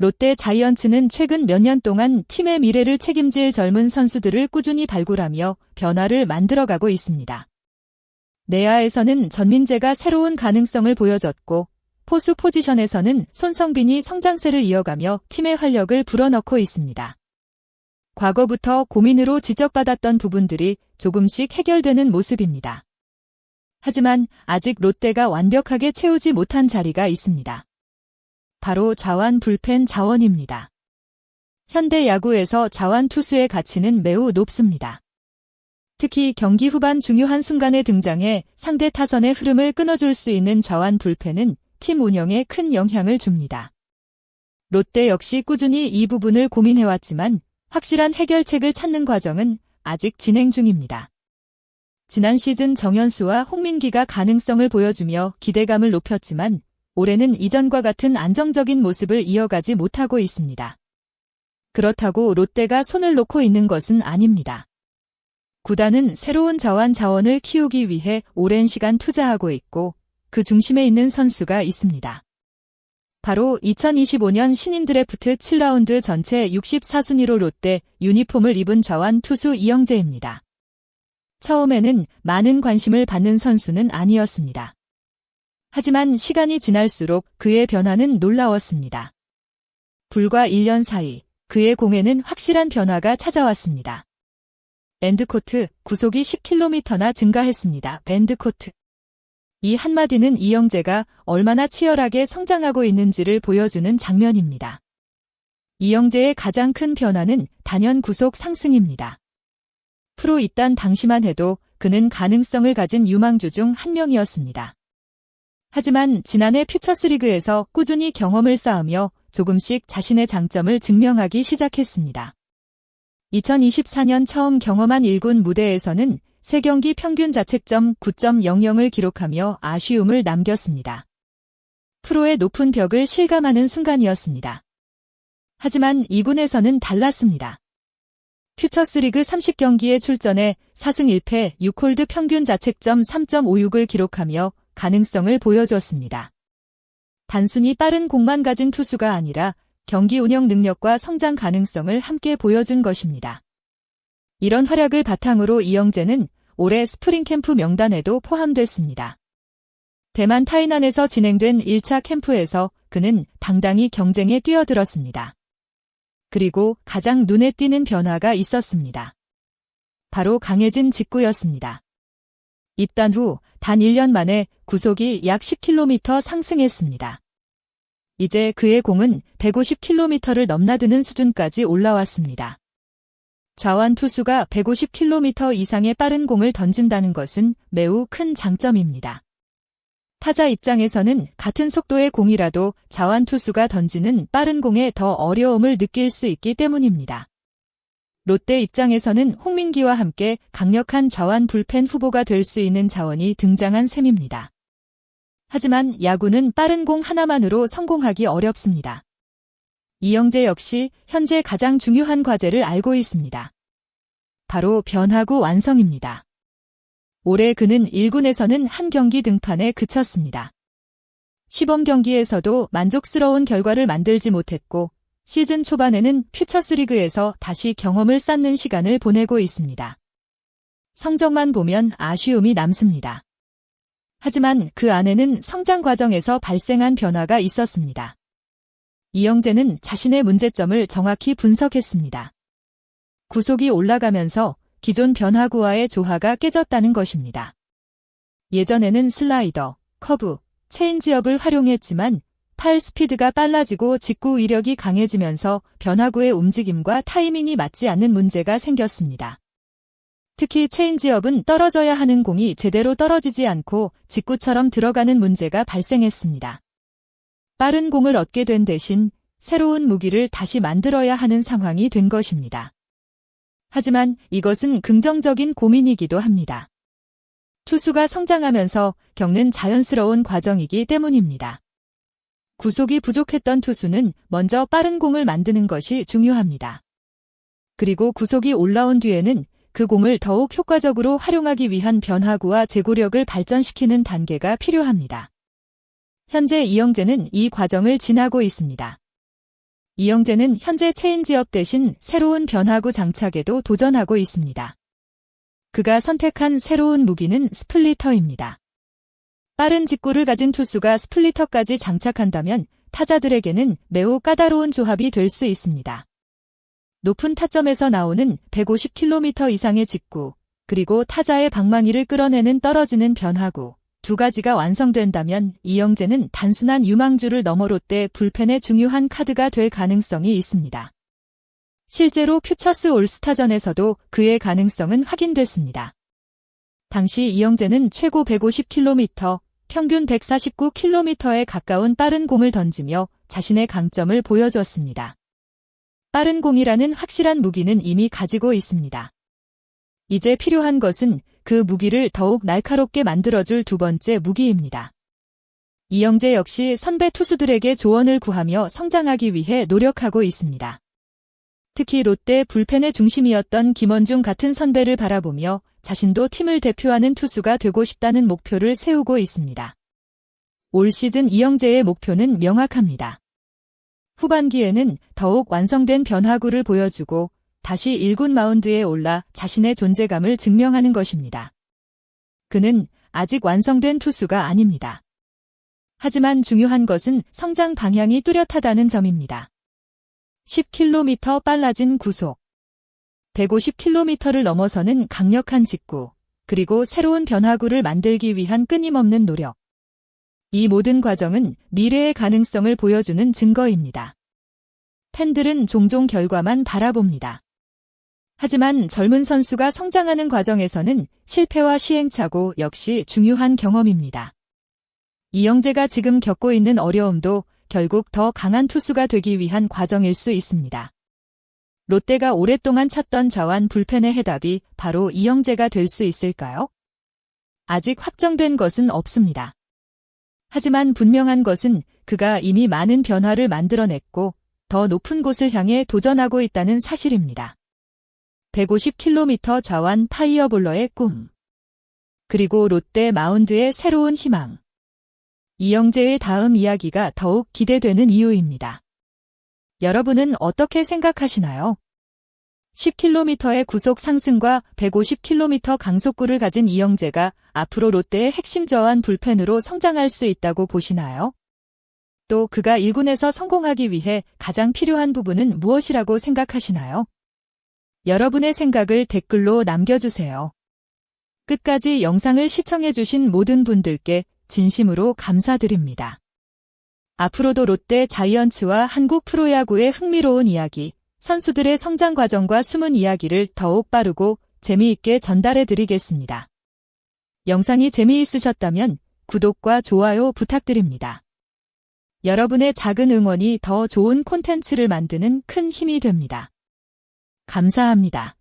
롯데 자이언츠는 최근 몇 년 동안 팀의 미래를 책임질 젊은 선수들을 꾸준히 발굴하며 변화를 만들어가고 있습니다. 내야에서는 전민재가 새로운 가능성을 보여줬고 포수 포지션에서는 손성빈이 성장세를 이어가며 팀의 활력을 불어넣고 있습니다. 과거부터 고민으로 지적받았던 부분들이 조금씩 해결되는 모습입니다. 하지만 아직 롯데가 완벽하게 채우지 못한 자리가 있습니다. 바로 자완 불펜 자원입니다. 현대 야구에서 자완 투수의 가치는 매우 높습니다. 특히 경기 후반 중요한 순간에 등장해 상대 타선의 흐름을 끊어줄 수 있는 자완 불펜은 팀 운영에 큰 영향을 줍니다. 롯데 역시 꾸준히 이 부분을 고민해왔지만 확실한 해결책을 찾는 과정은 아직 진행 중입니다. 지난 시즌 정현수와 홍민기가 가능성을 보여주며 기대감을 높였지만 올해는 이전과 같은 안정적인 모습을 이어가지 못하고 있습니다. 그렇다고 롯데가 손을 놓고 있는 것은 아닙니다. 구단은 새로운 자원을 키우기 위해 오랜 시간 투자하고 있고 그 중심에 있는 선수가 있습니다. 바로 2025년 신인 드래프트 7라운드 전체 64순위로 롯데 유니폼을 입은 좌완 투수 이영재입니다. 처음에는 많은 관심을 받는 선수는 아니었습니다. 하지만 시간이 지날수록 그의 변화는 놀라웠습니다. 불과 1년 사이 그의 공에는 확실한 변화가 찾아왔습니다. 엔드코트, 구속이 10km나 증가했습니다. 밴드코트. 이 한마디는 이영재가 얼마나 치열하게 성장하고 있는지를 보여주는 장면입니다. 이영재의 가장 큰 변화는 단연 구속 상승입니다. 프로 입단 당시만 해도 그는 가능성을 가진 유망주 중 한 명이었습니다. 하지만 지난해 퓨처스리그에서 꾸준히 경험을 쌓으며 조금씩 자신의 장점을 증명하기 시작했습니다. 2024년 처음 경험한 1군 무대에서는 3경기 평균 자책점 9.00을 기록하며 아쉬움을 남겼습니다. 프로의 높은 벽을 실감하는 순간이었습니다. 하지만 2군에서는 달랐습니다. 퓨처스리그 30경기에 출전해 4승 1패 6홀드 평균 자책점 3.56을 기록하며 가능성을 보여주었습니다. 단순히 빠른 공만 가진 투수가 아니라 경기 운영 능력과 성장 가능성을 함께 보여준 것입니다. 이런 활약을 바탕으로 이영재는 올해 스프링 캠프 명단에도 포함됐습니다. 대만 타이난에서 진행된 1차 캠프에서 그는 당당히 경쟁에 뛰어들었습니다. 그리고 가장 눈에 띄는 변화가 있었습니다. 바로 강해진 직구였습니다. 입단 후 단 1년 만에 구속이 약 10km 상승했습니다. 이제 그의 공은 150km를 넘나드는 수준까지 올라왔습니다. 좌완 투수가 150km 이상의 빠른 공을 던진다는 것은 매우 큰 장점입니다. 타자 입장에서는 같은 속도의 공이라도 좌완 투수가 던지는 빠른 공에 더 어려움을 느낄 수 있기 때문입니다. 롯데 입장에서는 홍민기와 함께 강력한 좌완 불펜 후보가 될 수 있는 자원이 등장한 셈입니다. 하지만 야구는 빠른 공 하나만으로 성공하기 어렵습니다. 이영재 역시 현재 가장 중요한 과제를 알고 있습니다. 바로 변화구 완성입니다. 올해 그는 1군에서는 한 경기 등판에 그쳤습니다. 시범 경기에서도 만족스러운 결과를 만들지 못했고 시즌 초반에는 퓨처스리그에서 다시 경험을 쌓는 시간을 보내고 있습니다. 성적만 보면 아쉬움이 남습니다. 하지만 그 안에는 성장 과정에서 발생한 변화가 있었습니다. 이영재는 자신의 문제점을 정확히 분석했습니다. 구속이 올라가면서 기존 변화구와의 조화가 깨졌다는 것입니다. 예전에는 슬라이더, 커브, 체인지업을 활용했지만 팔 스피드가 빨라지고 직구 위력이 강해지면서 변화구의 움직임과 타이밍이 맞지 않는 문제가 생겼습니다. 특히 체인지업은 떨어져야 하는 공이 제대로 떨어지지 않고 직구처럼 들어가는 문제가 발생했습니다. 빠른 공을 얻게 된 대신 새로운 무기를 다시 만들어야 하는 상황이 된 것입니다. 하지만 이것은 긍정적인 고민이기도 합니다. 투수가 성장하면서 겪는 자연스러운 과정이기 때문입니다. 구속이 부족했던 투수는 먼저 빠른 공을 만드는 것이 중요합니다. 그리고 구속이 올라온 뒤에는 그 공을 더욱 효과적으로 활용하기 위한 변화구와 제구력을 발전시키는 단계가 필요합니다. 현재 이영재는 이 과정을 지나고 있습니다. 이영재는 현재 체인지업 대신 새로운 변화구 장착에도 도전하고 있습니다. 그가 선택한 새로운 무기는 스플리터입니다. 빠른 직구를 가진 투수가 스플리터까지 장착한다면 타자들에게는 매우 까다로운 조합이 될 수 있습니다. 높은 타점에서 나오는 150km 이상의 직구, 그리고 타자의 방망이를 끌어내는 떨어지는 변화구, 두 가지가 완성된다면 이영재는 단순한 유망주를 넘어 롯데 불펜의 중요한 카드가 될 가능성이 있습니다. 실제로 퓨처스 올스타전에서도 그의 가능성은 확인됐습니다. 당시 이영재는 최고 150km, 평균 149km에 가까운 빠른 공을 던지며 자신의 강점을 보여주었습니다. 빠른 공이라는 확실한 무기는 이미 가지고 있습니다. 이제 필요한 것은 그 무기를 더욱 날카롭게 만들어줄 두 번째 무기입니다. 이영재 역시 선배 투수들에게 조언을 구하며 성장하기 위해 노력하고 있습니다. 특히 롯데 불펜의 중심이었던 김원중 같은 선배를 바라보며 자신도 팀을 대표하는 투수가 되고 싶다는 목표를 세우고 있습니다. 올 시즌 이영재의 목표는 명확합니다. 후반기에는 더욱 완성된 변화구를 보여주고 다시 1군 마운드에 올라 자신의 존재감을 증명하는 것입니다. 그는 아직 완성된 투수가 아닙니다. 하지만 중요한 것은 성장 방향이 뚜렷하다는 점입니다. 10km 빨라진 구속, 150km를 넘어서는 강력한 직구, 그리고 새로운 변화구를 만들기 위한 끊임없는 노력. 이 모든 과정은 미래의 가능성을 보여주는 증거입니다. 팬들은 종종 결과만 바라봅니다. 하지만 젊은 선수가 성장하는 과정에서는 실패와 시행착오 역시 중요한 경험입니다. 이영재가 지금 겪고 있는 어려움도 결국 더 강한 투수가 되기 위한 과정일 수 있습니다. 롯데가 오랫동안 찾던 좌완 불펜의 해답이 바로 이영재가 될 수 있을까요? 아직 확정된 것은 없습니다. 하지만 분명한 것은 그가 이미 많은 변화를 만들어냈고 더 높은 곳을 향해 도전하고 있다는 사실입니다. 150km 좌완 파이어볼러의 꿈. 그리고 롯데 마운드의 새로운 희망. 이영재의 다음 이야기가 더욱 기대되는 이유입니다. 여러분은 어떻게 생각하시나요? 10km의 구속 상승과 150km 강속구를 가진 이영재가 앞으로 롯데의 핵심 좌완 불펜으로 성장할 수 있다고 보시나요? 또 그가 1군에서 성공하기 위해 가장 필요한 부분은 무엇이라고 생각하시나요? 여러분의 생각을 댓글로 남겨주세요. 끝까지 영상을 시청해주신 모든 분들께 진심으로 감사드립니다. 앞으로도 롯데 자이언츠와 한국 프로야구의 흥미로운 이야기, 선수들의 성장 과정과 숨은 이야기를 더욱 빠르고 재미있게 전달해드리겠습니다. 영상이 재미있으셨다면 구독과 좋아요 부탁드립니다. 여러분의 작은 응원이 더 좋은 콘텐츠를 만드는 큰 힘이 됩니다. 감사합니다.